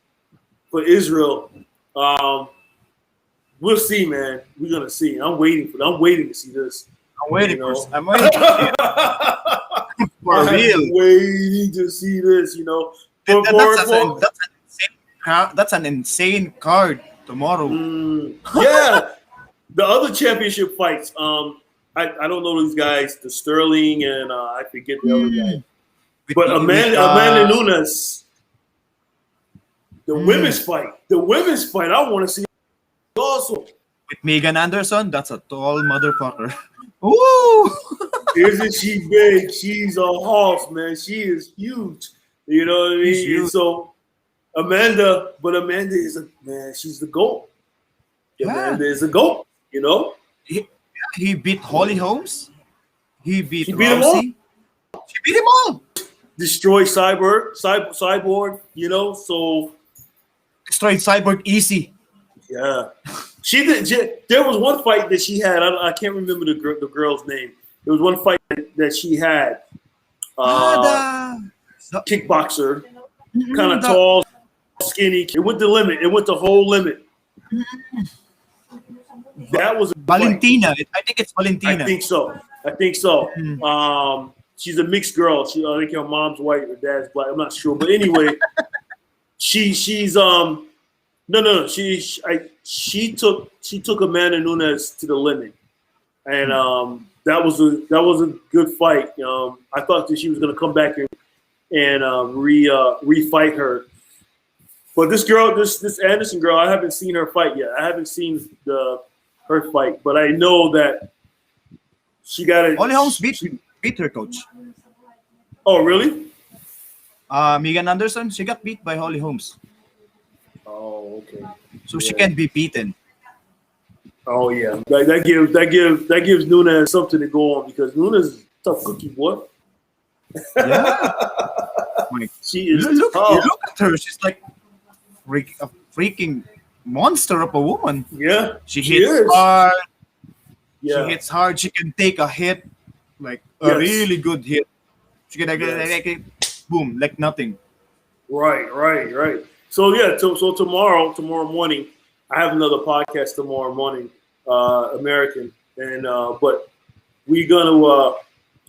for Israel. We'll see, man. We're going to see. I'm waiting to see this.
I'm waiting
You know.
for I'm waiting for
I'm
real.
waiting to see this,
That's an insane card tomorrow.
Yeah. the other championship fights. I don't know these guys, the Sterling and I forget the other guy. But Amanda Nunes, the women's fight. The women's fight. I want to see also.
With Megan Anderson, that's a tall motherfucker. Ooh!
Isn't she big? She's a horse, man. She is huge. You know what I mean? And so Amanda is she's the GOAT. Yeah. Amanda is the GOAT, you know?
He beat Holly Holmes. He beat Rousey. She beat him all.
Destroyed Cyborg, you know, so
destroyed Cyborg easy.
Yeah. She did. There was one fight that she had. I can't remember the girl's name. There was one fight that she had. Kickboxer, kind of tall, skinny. It went the limit. It went the whole limit. That was
Valentina. I think it's Valentina.
I think so. Mm-hmm. She's a mixed girl. I think her mom's white, her dad's black. I'm not sure, but anyway, she's no. She took Amanda Nunes to the limit, and that was a good fight. I thought that she was going to come back and refight her, but this girl, this Anderson girl, I haven't seen her fight yet. I haven't seen her fight, but I know that she got it.
Holly Holmes beat her, coach.
Oh, really?
Megan Anderson, she got beat by Holly Holmes.
Oh, okay.
So she can be beaten.
Oh yeah, that gives Nunes something to go on because Nunes is a tough cookie, boy.
Yeah.
She is.
Look at her. She's like a freaking monster of a woman.
Yeah.
She hits hard.
Yeah.
She hits hard. She can take a hit, like a really good hit. She can like boom, like nothing.
Right. So yeah, so tomorrow morning, I have another podcast tomorrow morning, American, and but we're gonna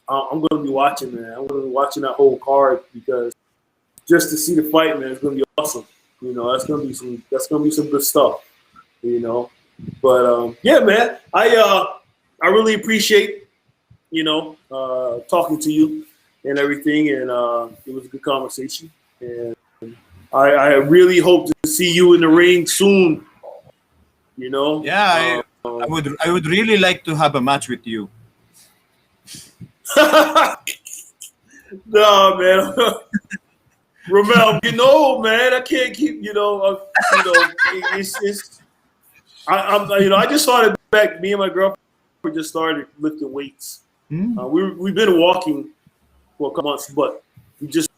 I'm gonna be watching, man. I'm gonna be watching that whole card because just to see the fight, man, it's gonna be awesome. You know, that's gonna be some good stuff. You know, but yeah, man, I really appreciate talking to you and everything, and it was a good conversation, and I really hope to see you in the ring soon. You know?
Yeah, I would really like to have a match with you.
No, man. Romel, getting old, man. I can't keep, it's I just started back. Me and my girlfriend just started lifting weights. We've been walking for a couple months, but I just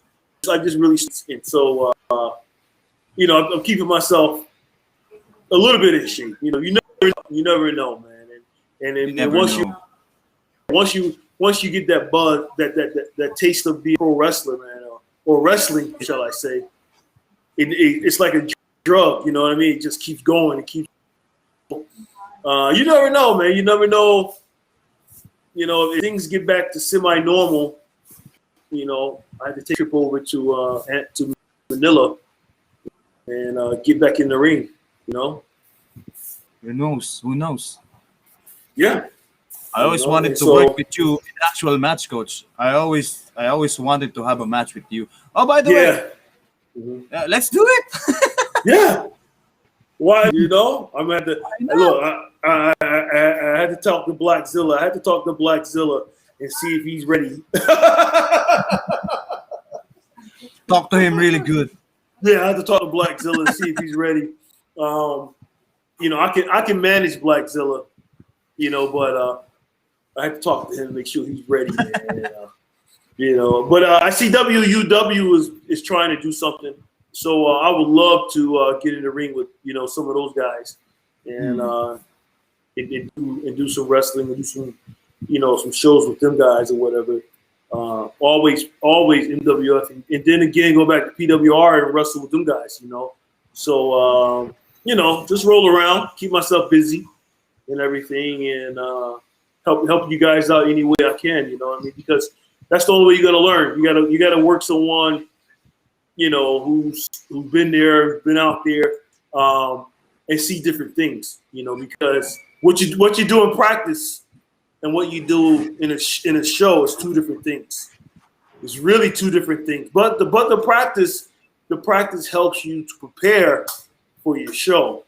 really, and so I'm keeping myself a little bit in shape. You know, you never know, man. And once you get that buzz, that taste of being a pro wrestler, man, or wrestling, shall I say, it's like a drug. You know what I mean? It just keeps going. It keeps. You never know, man. You never know. You know, if things get back to semi-normal, I had to take a trip over to Manila and get back in the ring. Who
knows?
Yeah.
I always wanted to work with you in actual match, coach. I always wanted to have a match with you. Oh, by the way, let's do it.
Yeah. Why? I'm at the look. I had to talk to Blackzilla. I had to talk to Blackzilla and see if he's ready.
Talk to him really good.
Yeah, I had to talk to Blackzilla and see if he's ready. I can manage Blackzilla, but I have to talk to him and make sure he's ready. But I see WUW is trying to do something, so I would love to get in the ring with some of those guys and do some wrestling and do some some shows with them guys or whatever. Always MWF, and then again go back to PWR and wrestle with them guys. So just roll around, keep myself busy and everything, and help you guys out any way I can. Because that's the only way you're gonna learn. You gotta work someone, who's been there, been out there, and see different things. Because what you do in practice and what you do in a show is two different things. It's really two different things. But the practice helps you to prepare for your show.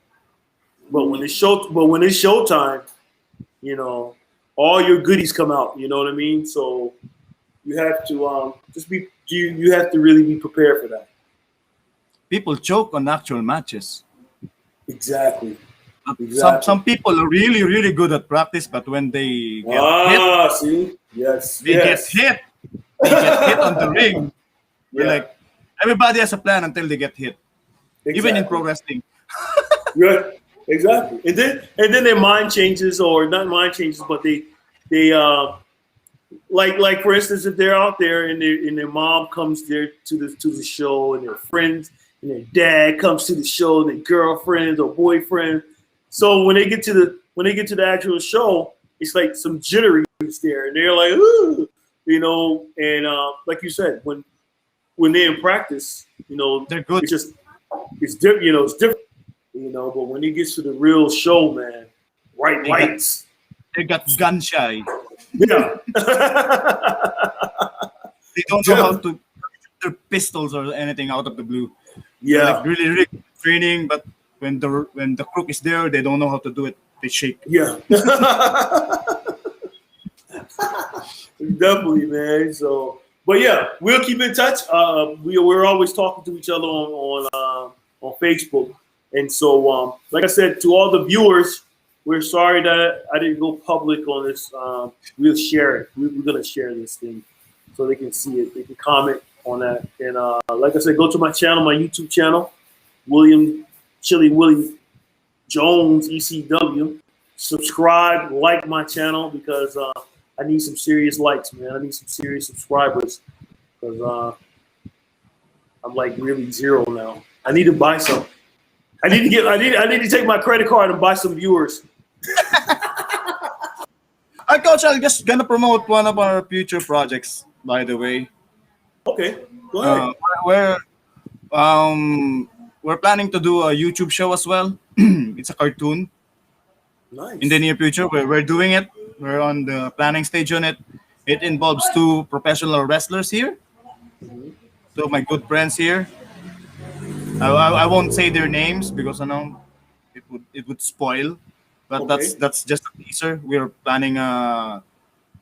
But when it's showtime, you know, all your goodies come out. You know what I mean? So you have to you have to really be prepared for that.
People choke on actual matches.
Exactly.
Some people are really, really good at practice, but when they get hit,
see, yes,
they get hit. They get hit on the ring. They're
Yeah.
like, everybody has a plan until they get hit. Even in pro wrestling.
Yeah, exactly. And then their mind changes, or not mind changes, but they like for instance, if they're out there and their mom comes there to the show, and their friends and their dad comes to the show, and their girlfriends or boyfriend. So when they get to the actual show, it's like some jittery there, and they're like, ooh, you know, and like you said, when they're in practice, you know,
They're good.
It's different, you know, it's different, you know, but when it gets to the real show, man, white lights.
They got gun shy.
Yeah.
They don't know how to shoot their pistols or anything out of the blue.
Yeah.
They're like really, really good training, but when the crook is there, they don't know how to do it. They shake.
Yeah. Definitely, man. So, but yeah, we'll keep in touch. We're always talking to each other on Facebook, and so like I said to all the viewers, we're sorry that I didn't go public on this. We'll share it. We're gonna share this thing so they can see it. They can comment on that, and like I said, go to my channel, my YouTube channel, William Willie Jones ECW. Subscribe, like my channel, because I need some serious likes, man. I need some serious subscribers, because I'm like really zero now. I need to buy some. I need to take my credit card and buy some viewers.
Coach, I'm just gonna promote one of our future projects, by the way.
Okay, go ahead.
We're planning to do a YouTube show as well. It's a cartoon.
Nice.
In the near future, we're doing it. We're on the planning stage on it. It involves two professional wrestlers here. Two of my good friends here. I won't say their names because I know it would spoil. But
Okay.
that's just a teaser. We're planning a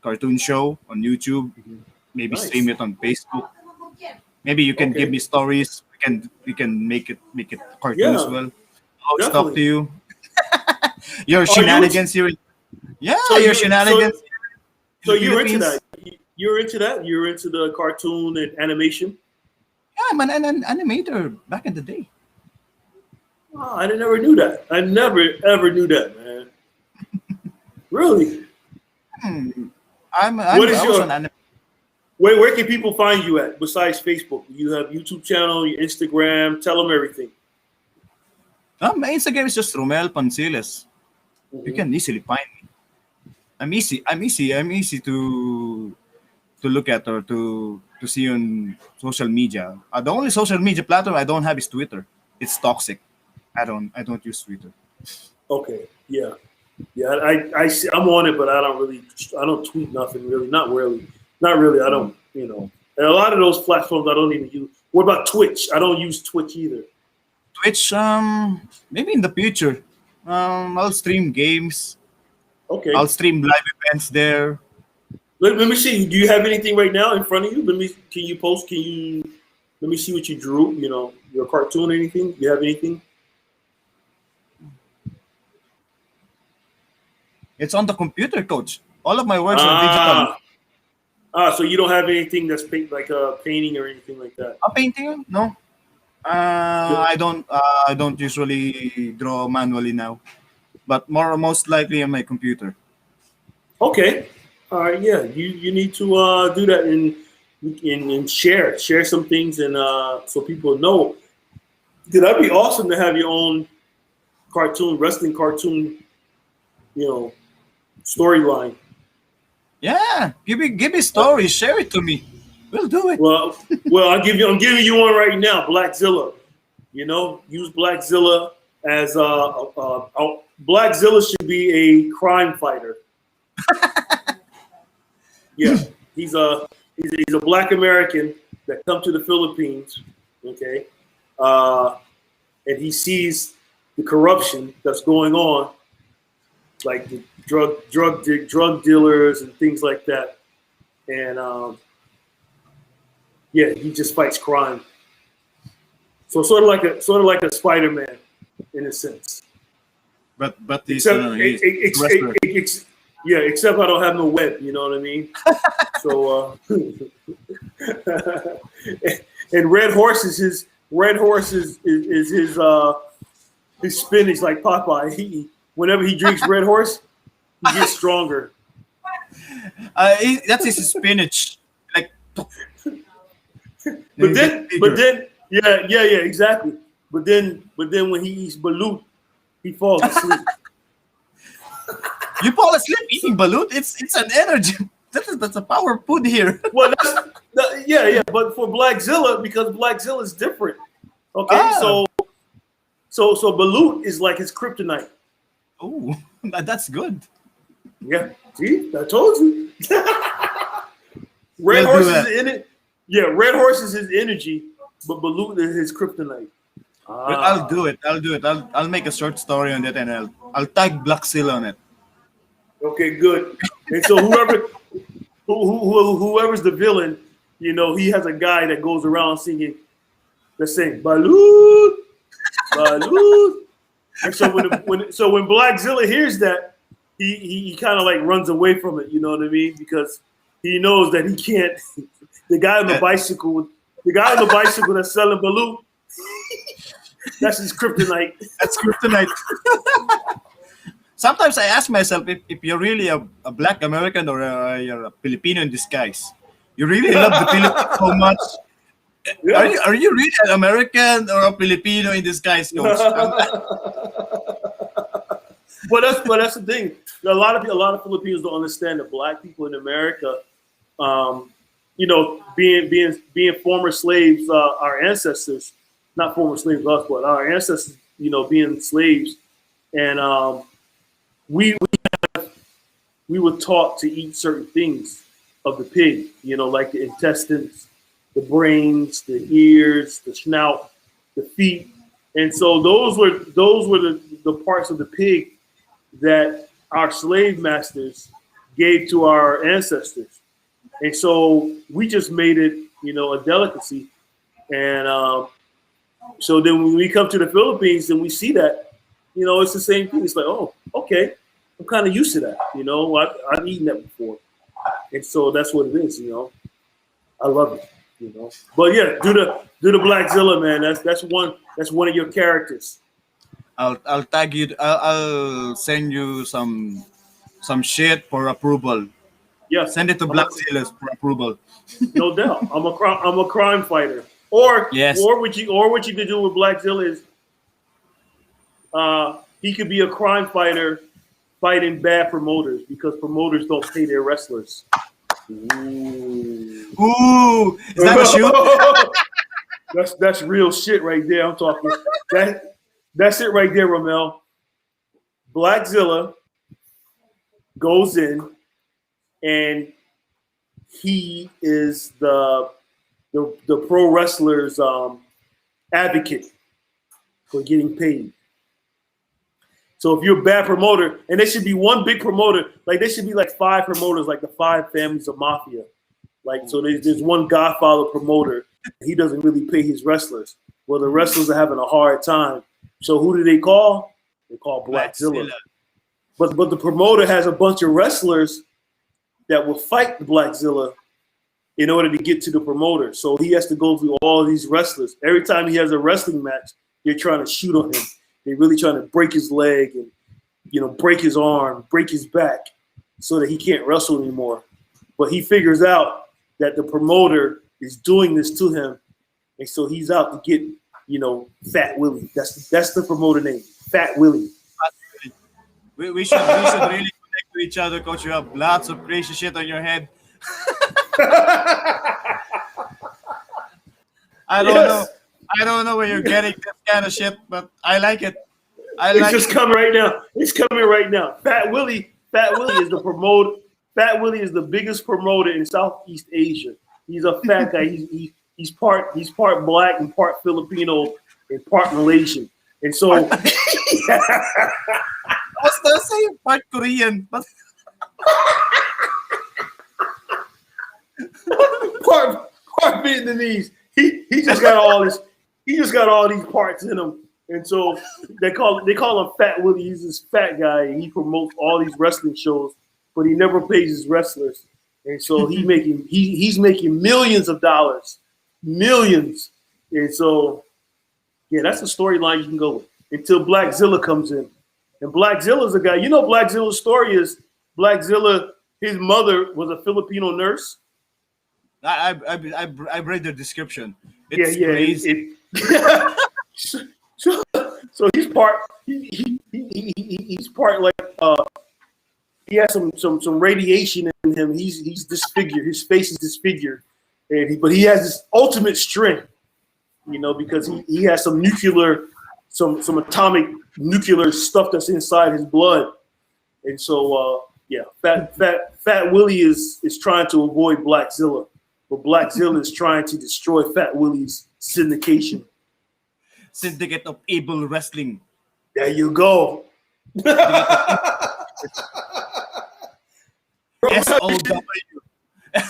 cartoon show on YouTube. Maybe
Nice.
stream it on Facebook. Maybe you can
Okay.
give me stories. We can make it cartoon
Yeah,
as well. I'll talk to
definitely.
you. Your shenanigans here. Yeah, your shenanigans.
So
in the
you're into
Philippines.
that? You're into that? You're into the cartoon and animation?
Yeah, I'm an animator back in the day.
Oh, I never knew that. I never ever knew that, man. Really?
I
What is
was
your-
an animator.
Where can people find you at besides Facebook? You have YouTube channel, your Instagram. Tell them everything.
My Instagram is just Romel Panciles. You can easily find me. I'm easy to look at or to see on social media. The only social media platform I don't have is Twitter. It's toxic. I don't use Twitter.
Okay. Yeah. Yeah. I see, I'm on it, but I don't tweet nothing really. Not really. I don't. You know. And a lot of those platforms I don't even use. What about Twitch? I don't use Twitch either.
Twitch, maybe in the future. I'll stream games.
Okay.
I'll stream live events there.
Let me see. Do you have anything right now in front of you? Can you post? Let me see what you drew. You know, your cartoon, anything? You have anything?
It's on the computer, Coach. All of my works are digital.
So you don't have anything that's like painting or anything like that?
A painting? No. I don't usually draw manually now, but most likely on my computer.
Okay. All right. Yeah. You need to do that and share some things, and so people know. That'd be awesome to have your own wrestling cartoon, storyline.
Yeah, give me stories. Share it to me. We'll do it.
Well, I'm giving you one right now, Blackzilla. Use Blackzilla as Blackzilla should be a crime fighter. Yeah, he's a black American that come to the Philippines, okay, and he sees the corruption that's going on, like the drug dealers and things like that, and yeah, he just fights crime. So sort of like a Spider-Man in a sense.
But he's,
Except,
he's a wrestler.
yeah, except I don't have no web. You know what I mean? So, and Red Horse is his his spinach like Popeye. Whenever he drinks Red Horse, he gets stronger.
That's his spinach. Like,
But then, yeah, exactly. But then when he eats balut, he falls asleep.
you fall asleep eating balut? It's an energy. That's a power food here.
Well, yeah. But for Blackzilla, because Blackzilla is different. Okay, so balut is like his kryptonite.
Oh, that's good.
Yeah, see, I told you. Red Horse is in it. Yeah, Red Horse is his energy, but balut is his kryptonite.
But I'll do it. I'll make a short story on it, and I'll tag Blackzilla on it.
Okay, good. And so whoever's the villain, you know, he has a guy that goes around singing the same balut, balut. And so when Blackzilla hears that, he kind of like runs away from it. You know what I mean? Because he knows that he can't. The guy on the bicycle that's selling balut, that's his kryptonite.
That's kryptonite. Sometimes I ask myself if you're really a black American or you're a Filipino in disguise. You really love the Philippines so much. Yeah. Are you really an American or a Filipino in disguise, Coach?
Well, that's the thing. A lot of Filipinos don't understand that black people in America, you know, being former slaves, our ancestors, not former slaves us, but our ancestors, you know, being slaves, and we were taught to eat certain things of the pig, you know, like the intestines, the brains, the ears, the snout, the feet, and so those were the parts of the pig that our slave masters gave to our ancestors, and so we just made it, you know, a delicacy, and so then when we come to the Philippines and we see that, you know, it's the same thing. It's like, oh, okay, I'm kind of used to that, you know. I've eaten that before, and so that's what it is, you know. I love it, you know. But yeah, do the Blackzilla, man. That's one of your characters.
I'll tag you. I'll send you some shit for approval.
Yeah,
send it to Blackzilla for approval.
No doubt. I'm a crime fighter. Or
yes.
Or what you could do with Blackzilla is he could be a crime fighter fighting bad promoters because promoters don't pay their wrestlers.
Ooh, is that a shoot?
That's real shit right there. I'm talking. That's it right there, Ramel. Blackzilla goes in, and he is the pro wrestler's advocate for getting paid. So if you're a bad promoter, and there should be one big promoter, like there should be like 5 promoters, like the 5 families of mafia. Like, so there's one Godfather promoter. He doesn't really pay his wrestlers. Well, the wrestlers are having a hard time. So who do they call? They call Blackzilla. But the promoter has a bunch of wrestlers that will fight the Blackzilla in order to get to the promoter. So he has to go through all these wrestlers. Every time he has a wrestling match, they're trying to shoot on him. They're really trying to break his leg and, you know, break his arm, break his back so that he can't wrestle anymore. But he figures out that the promoter is doing this to him. And so he's out to get, you know, Fat Willie. That's the promoter name, Fat Willie.
We should really connect to each other, Coach. You have lots of crazy shit on your head. I don't know where you're getting this kind of shit, but I like it.
It's just coming right now. It's coming right now. Fat Willie is the promoter. Fat Willie is the biggest promoter in Southeast Asia. He's a fat guy. He's part black and part Filipino and part Malaysian. And so
I was gonna say part Korean, but
part Vietnamese. He just got all this. He just got all these parts in him. And so they call him Fat Willie. He's this fat guy, and he promotes all these wrestling shows, but he never pays his wrestlers. And so he's making millions of dollars, millions. And so, yeah, that's the storyline you can go with until Blackzilla comes in. And Blackzilla's a guy. You know, Blackzilla's story is Blackzilla. His mother was a Filipino nurse.
I've read the description. It's crazy.
So he's part. He's part like he has some radiation in him. He's disfigured. His face is disfigured, but he has this ultimate strength, you know, because he has some atomic nuclear stuff that's inside his blood, and so Fat Willie is trying to avoid Blackzilla, but Blackzilla is trying to destroy Fat Willie's syndication.
Syndicate of Evil Wrestling.
There you go.
SOW.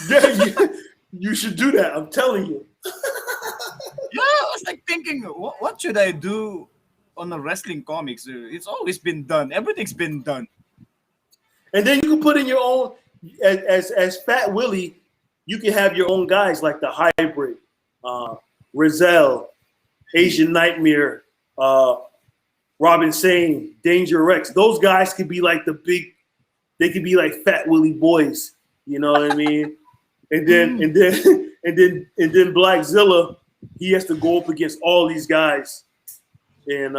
Yeah, you should do that. I'm telling you.
Yeah, I was like thinking, what should I do on the wrestling comics? It's always been done. Everything's been done.
And then you can put in your own, as Fat Willie, you can have your own guys like the Hybrid, Rizal, Asian Nightmare, Robin Sane, Danger X. Those guys could be like they could be like Fat Willie boys. You know what I mean? And then Blackzilla, he has to go up against all these guys. And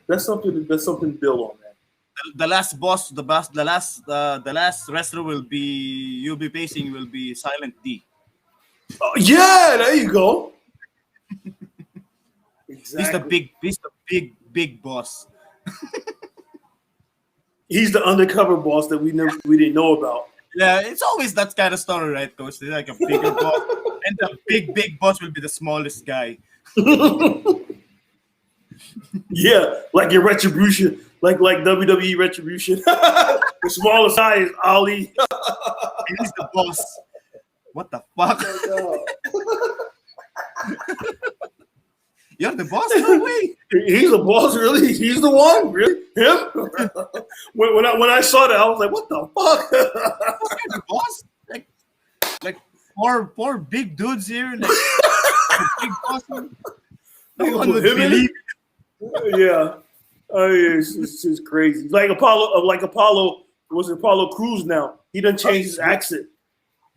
that's something to build on, man.
The last boss, the last wrestler you'll be facing will be Silent D.
Yeah, there you go. Exactly.
He's the big boss.
He's the undercover boss that we didn't know about.
Yeah, it's always that kind of story, right, Coach? There's like a bigger boss, and the big boss will be the smallest guy.
Yeah, like your Retribution, like WWE Retribution. The smallest guy is Ali.
He's the boss. What the fuck? You're the boss? No way.
He's the boss, really? He's the one? Really? Him? when I saw that, I was like, what the fuck?
You're the boss? Like four big dudes here. Like, big boss. No one would believe.
Yeah. It's just crazy. Like Apollo, was it Apollo Crews now? He done changed his accent.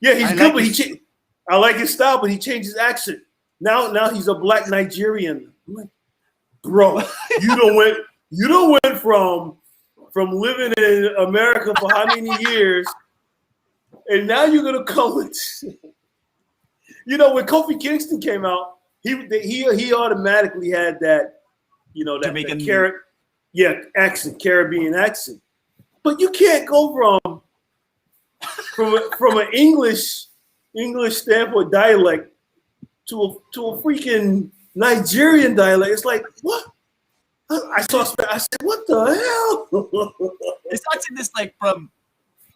Yeah, he's good, but I like his style, but he changed his accent. Now he's a black Nigerian. I'm like, bro, you don't went from living in America for how many years, and now you're gonna come with, you know, when Kofi Kingston came out, he automatically had that, you know, that
Jamaican
accent, Caribbean accent. But you can't go from an English standpoint dialect to a freaking Nigerian dialect. It's like, what? I said, what the hell?
It's actually this like from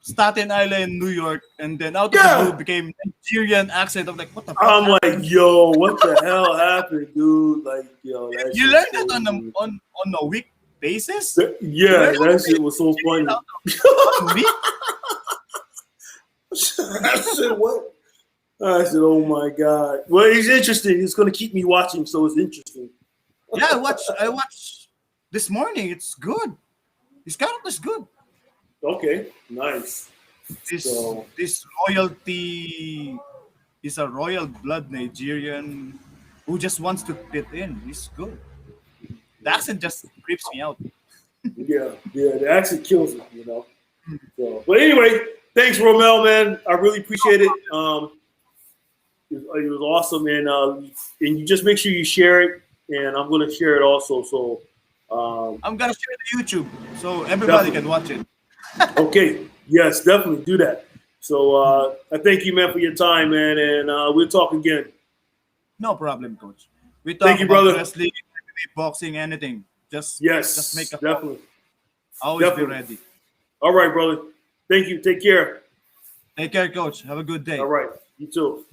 Staten Island, New York, and then out of the blue became Nigerian accent. I'm like, what the fuck?
I'm like, yo, what the hell happened, dude? Like, yo,
you learned that on a week basis?
Yeah, that shit was so funny. I said, what? I said, oh my God. Well, it's interesting. It's going to keep me watching, so it's interesting.
Yeah, I watched this morning. It's good. This character is good.
Okay, nice.
This royalty is a royal blood Nigerian who just wants to fit in. He's good. The accent just creeps me out.
Yeah, the accent kills it, you know. So, but anyway, thanks, Romel, man. I really appreciate it. It was awesome, and you just make sure you share it, and I'm going to share it also. So
I'm gonna share the YouTube so everybody
Definitely.
can watch it.
Okay. Yes, definitely do that. So I thank you, man, for your time, man, and we'll talk again.
No problem, coach. We
Thank
talk
you,
about
brother.
wrestling, MMA, boxing, anything. Just make
Yes,
a call.
definitely,
Always be
definitely.
ready.
All right, brother. Thank you. Take care.
Take care, coach. Have a good
All
day.
right. You too.